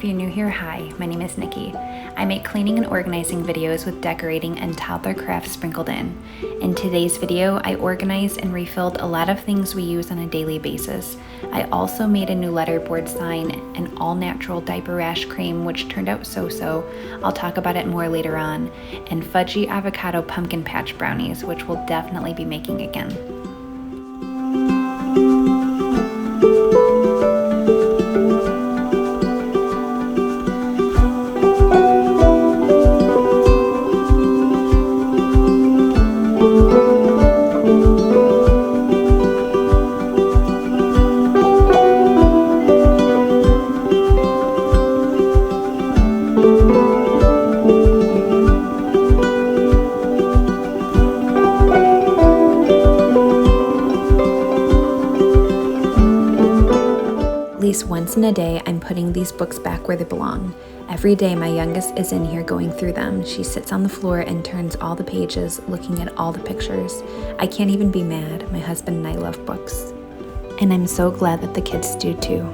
if you're new here, hi, my name is Nikki. I make cleaning and organizing videos with decorating and toddler crafts sprinkled in. In today's video, I organized and refilled a lot of things we use on a daily basis. I also made a new letterboard sign, an all-natural diaper rash cream, which turned out so-so. I'll talk about it more later on. And fudgy avocado pumpkin patch brownies, which we'll definitely be making again. At least once in a day, I'm putting these books back where they belong. Every day, my youngest is in here going through them. She sits on the floor and turns all the pages, looking at all the pictures. I can't even be mad. My husband and I love books. And I'm so glad that the kids do too.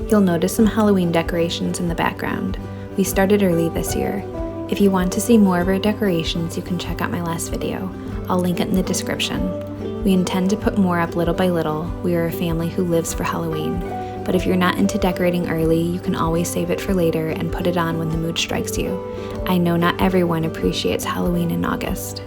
You'll notice some Halloween decorations in the background. We started early this year. If you want to see more of our decorations, you can check out my last video. I'll link it in the description. We intend to put more up little by little. We are a family who lives for Halloween. But if you're not into decorating early, you can always save it for later and put it on when the mood strikes you. I know not everyone appreciates Halloween in August.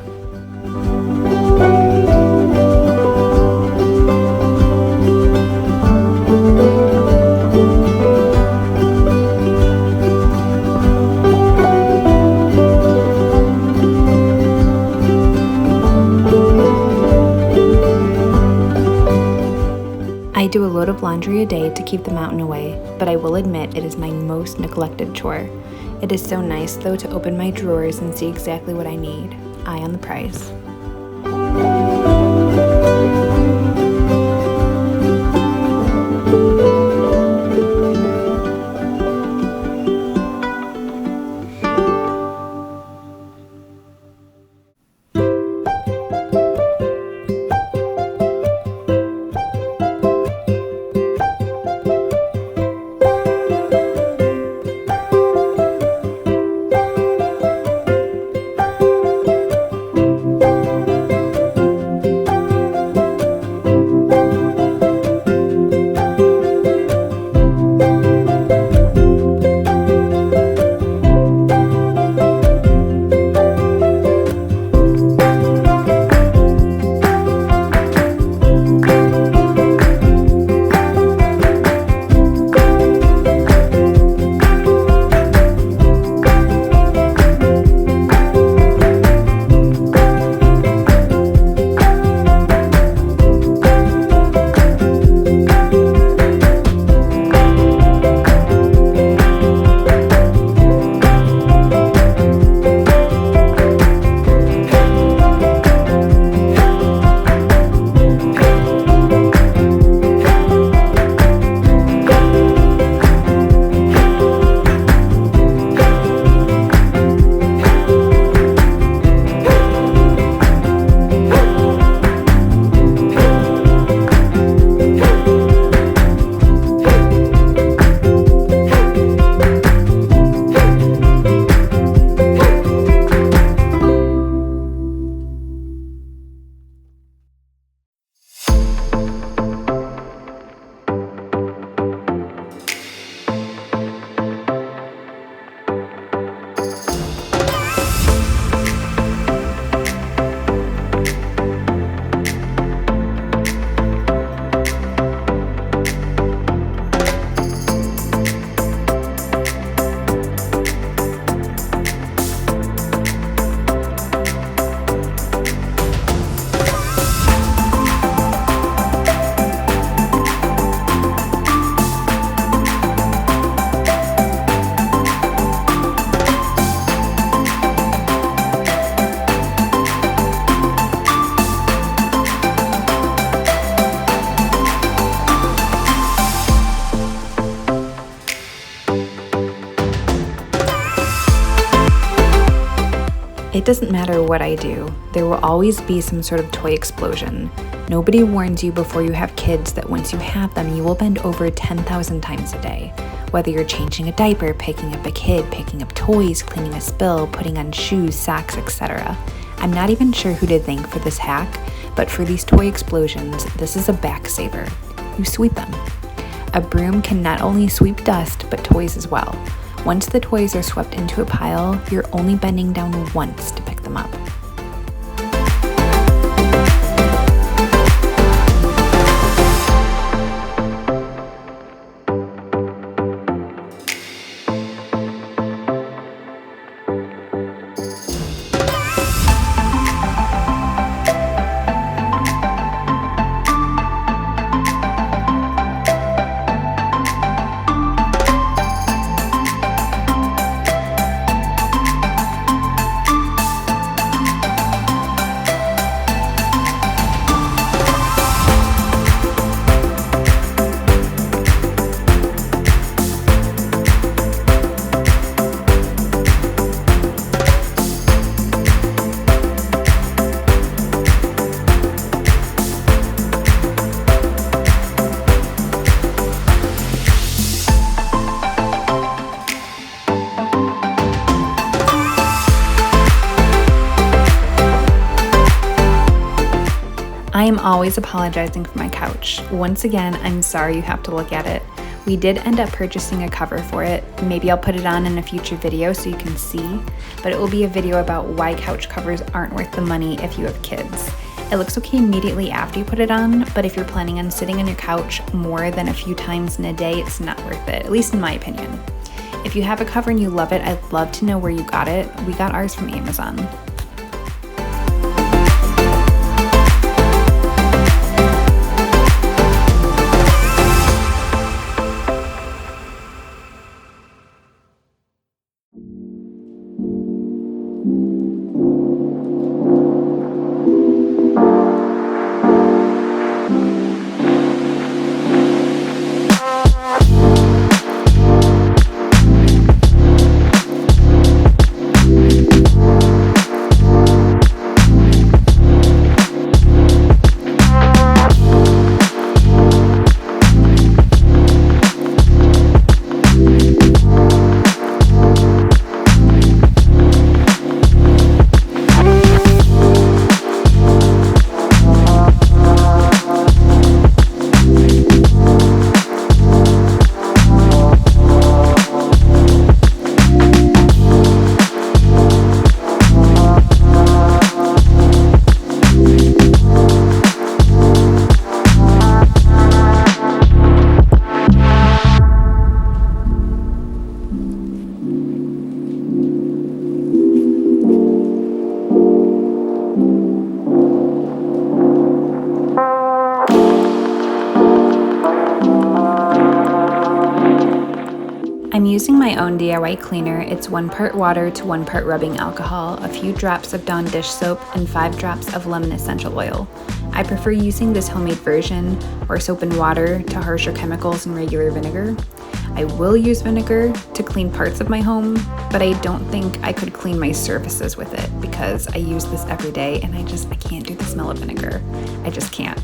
I do a load of laundry a day to keep the mountain away, but I will admit it is my most neglected chore. It is so nice though to open my drawers and see exactly what I need. Eye on the prize. It doesn't matter what I do, there will always be some sort of toy explosion. Nobody warns you before you have kids that once you have them, you will bend over 10,000 times a day. Whether you're changing a diaper, picking up a kid, picking up toys, cleaning a spill, putting on shoes, socks, etc. I'm not even sure who to thank for this hack, but for these toy explosions, this is a back saver. You sweep them. A broom can not only sweep dust, but toys as well. Once the toys are swept into a pile, you're only bending down once to pick them up. I am always apologizing for my couch. Once again, I'm sorry you have to look at it. We did end up purchasing a cover for it. Maybe I'll put it on in a future video so you can see, but it will be a video about why couch covers aren't worth the money if you have kids. It looks okay immediately after you put it on, but if you're planning on sitting on your couch more than a few times in a day, it's not worth it, at least in my opinion. If you have a cover and you love it, I'd love to know where you got it. We got ours from Amazon. I'm using my own DIY cleaner. It's 1 part water to 1 part rubbing alcohol, a few drops of Dawn dish soap, and 5 drops of lemon essential oil. I prefer using this homemade version, or soap and water, to harsher chemicals and regular vinegar. I will use vinegar to clean parts of my home, but I don't think I could clean my surfaces with it because I use this every day and I can't do the smell of vinegar. I just can't.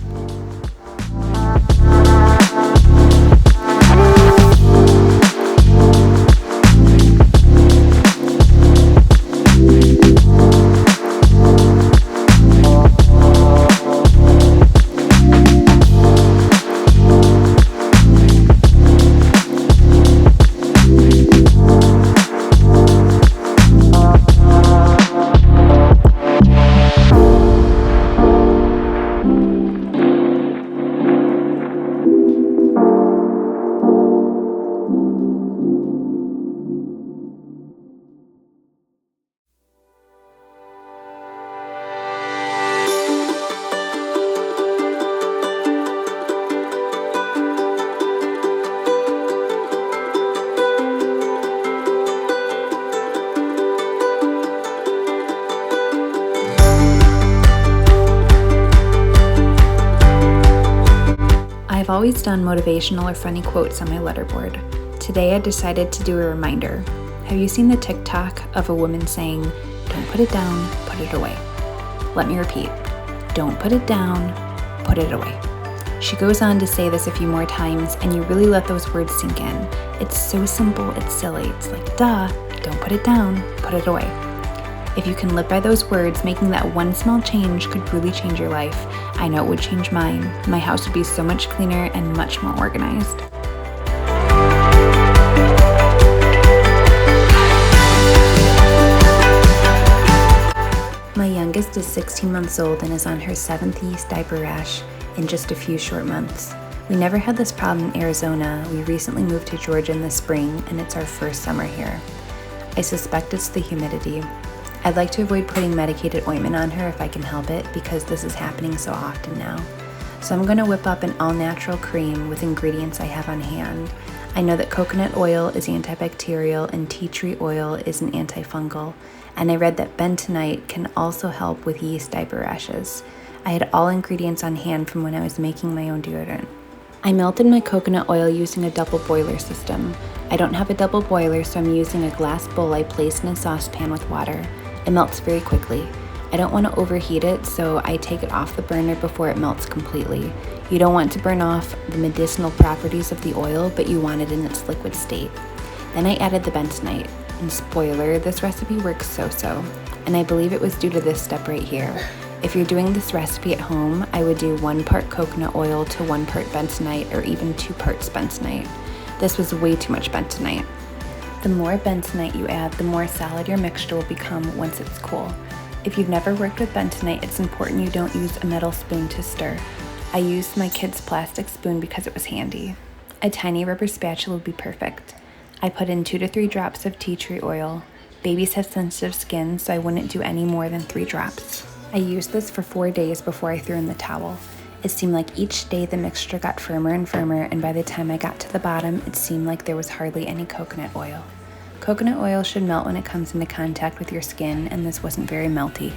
I've always done motivational or funny quotes on my letterboard. Today I decided to do a reminder. Have you seen the TikTok of a woman saying, don't put it down, put it away. Let me repeat, don't put it down, put it away. She goes on to say this a few more times, and you really let those words sink in. It's so simple, it's silly. It's like, duh, don't put it down, put it away. If you can live by those words, making that one small change could really change your life. I know it would change mine. My house would be so much cleaner and much more organized. My youngest is 16 months old and is on her 7th yeast diaper rash in just a few short months. We never had this problem in Arizona. We recently moved to Georgia in the spring, and it's our first summer here. I suspect it's the humidity. I'd like to avoid putting medicated ointment on her if I can help it, because this is happening so often now. So I'm going to whip up an all-natural cream with ingredients I have on hand. I know that coconut oil is antibacterial and tea tree oil is an antifungal, and I read that bentonite can also help with yeast diaper rashes. I had all ingredients on hand from when I was making my own deodorant. I melted my coconut oil using a double boiler system. I don't have a double boiler, so I'm using a glass bowl I placed in a saucepan with water. It melts very quickly. I don't want to overheat it, so I take it off the burner before it melts completely. You don't want to burn off the medicinal properties of the oil, but you want it in its liquid state. Then I added the bentonite. And spoiler, this recipe works so-so. And I believe it was due to this step right here. If you're doing this recipe at home, I would do 1 part coconut oil to 1 part bentonite, or even 2 parts bentonite. This was way too much bentonite. The more bentonite you add, the more solid your mixture will become once it's cool. If you've never worked with bentonite, it's important you don't use a metal spoon to stir. I used my kid's plastic spoon because it was handy. A tiny rubber spatula would be perfect. I put in 2 to 3 drops of tea tree oil. Babies have sensitive skin, so I wouldn't do any more than 3 drops. I used this for 4 days before I threw in the towel. It seemed like each day the mixture got firmer and firmer, and by the time I got to the bottom, it seemed like there was hardly any coconut oil. Coconut oil should melt when it comes into contact with your skin, and this wasn't very melty.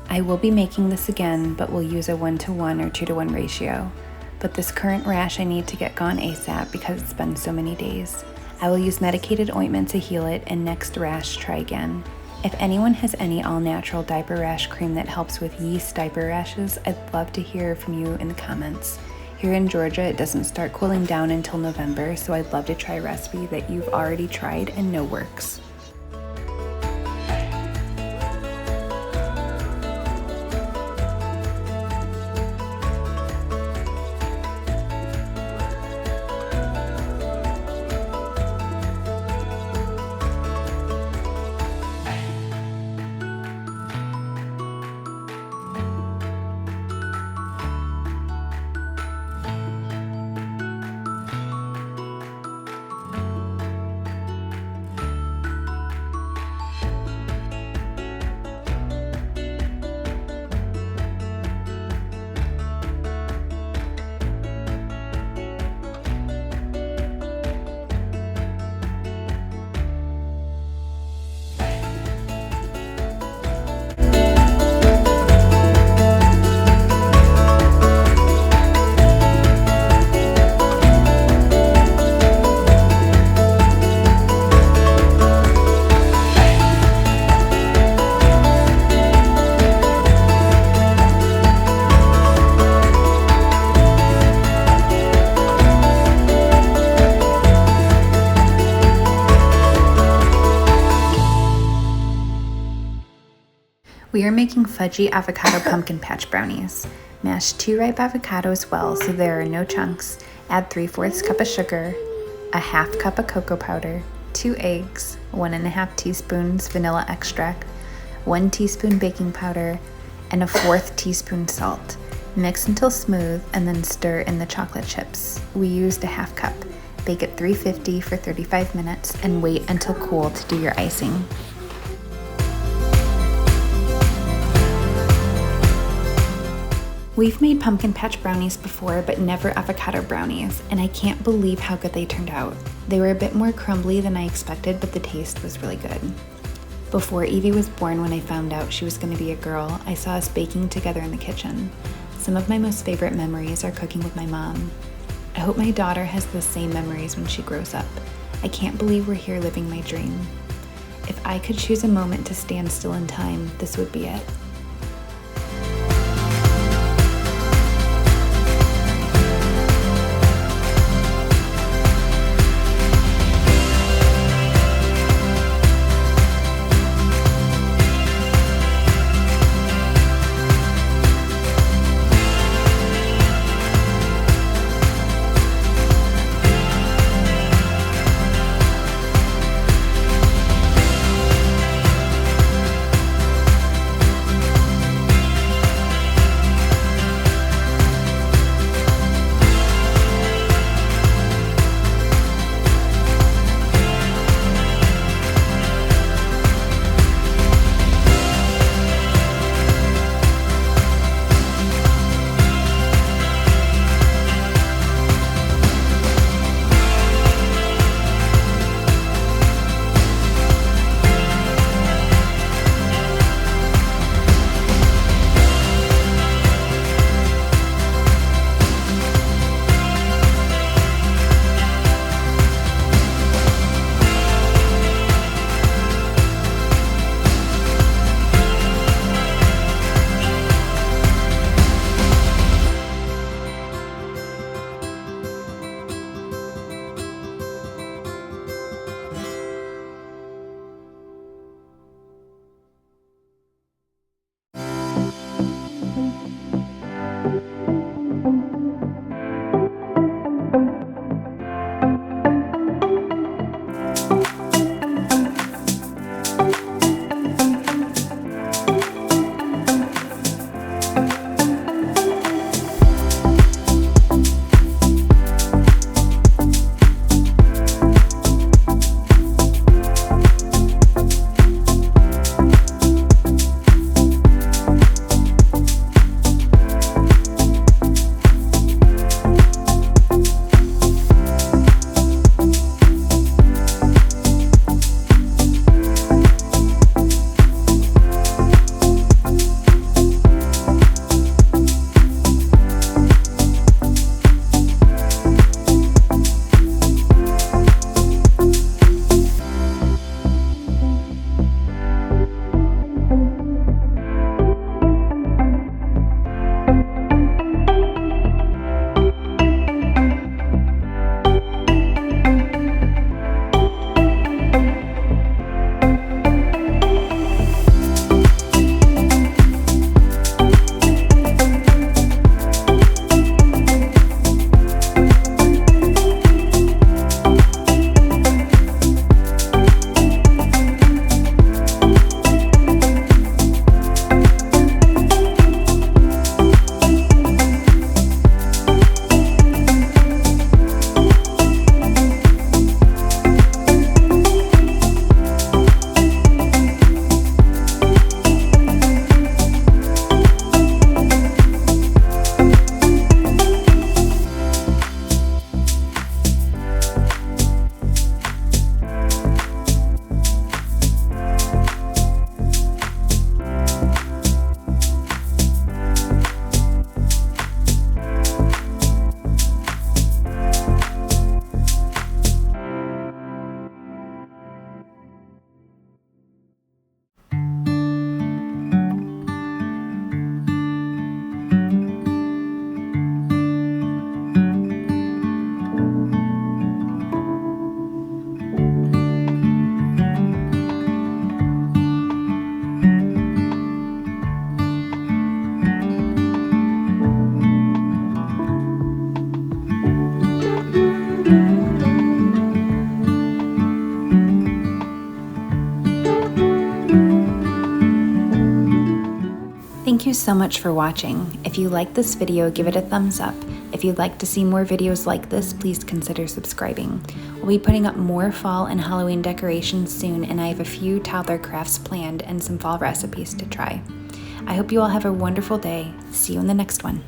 I will be making this again, but we'll use a 1-to-1 or 2-to-1 ratio. But this current rash I need to get gone ASAP because it's been so many days. I will use medicated ointment to heal it, and next rash, try again. If anyone has any all-natural diaper rash cream that helps with yeast diaper rashes, I'd love to hear from you in the comments. Here in Georgia, it doesn't start cooling down until November, so I'd love to try a recipe that you've already tried and know works. We are making fudgy avocado pumpkin patch brownies. Mash 2 ripe avocados well so there are no chunks. Add 3/4 cup of sugar, a 1/2 cup of cocoa powder, 2 eggs, 1½ teaspoons vanilla extract, 1 teaspoon baking powder, and a 1/4 teaspoon salt. Mix until smooth and then stir in the chocolate chips. We used a 1/2 cup. Bake at 350 for 35 minutes and wait until cool to do your icing. We've made pumpkin patch brownies before, but never avocado brownies, and I can't believe how good they turned out. They were a bit more crumbly than I expected, but the taste was really good. Before Evie was born, when I found out she was going to be a girl, I saw us baking together in the kitchen. Some of my most favorite memories are cooking with my mom. I hope my daughter has the same memories when she grows up. I can't believe we're here living my dream. If I could choose a moment to stand still in time, this would be it. Thank you so much for watching. If you liked this video, give it a thumbs up. If you'd like to see more videos like this, please consider subscribing. We'll be putting up more fall and Halloween decorations soon, and I have a few toddler crafts planned and some fall recipes to try. I hope you all have a wonderful day. See you in the next one.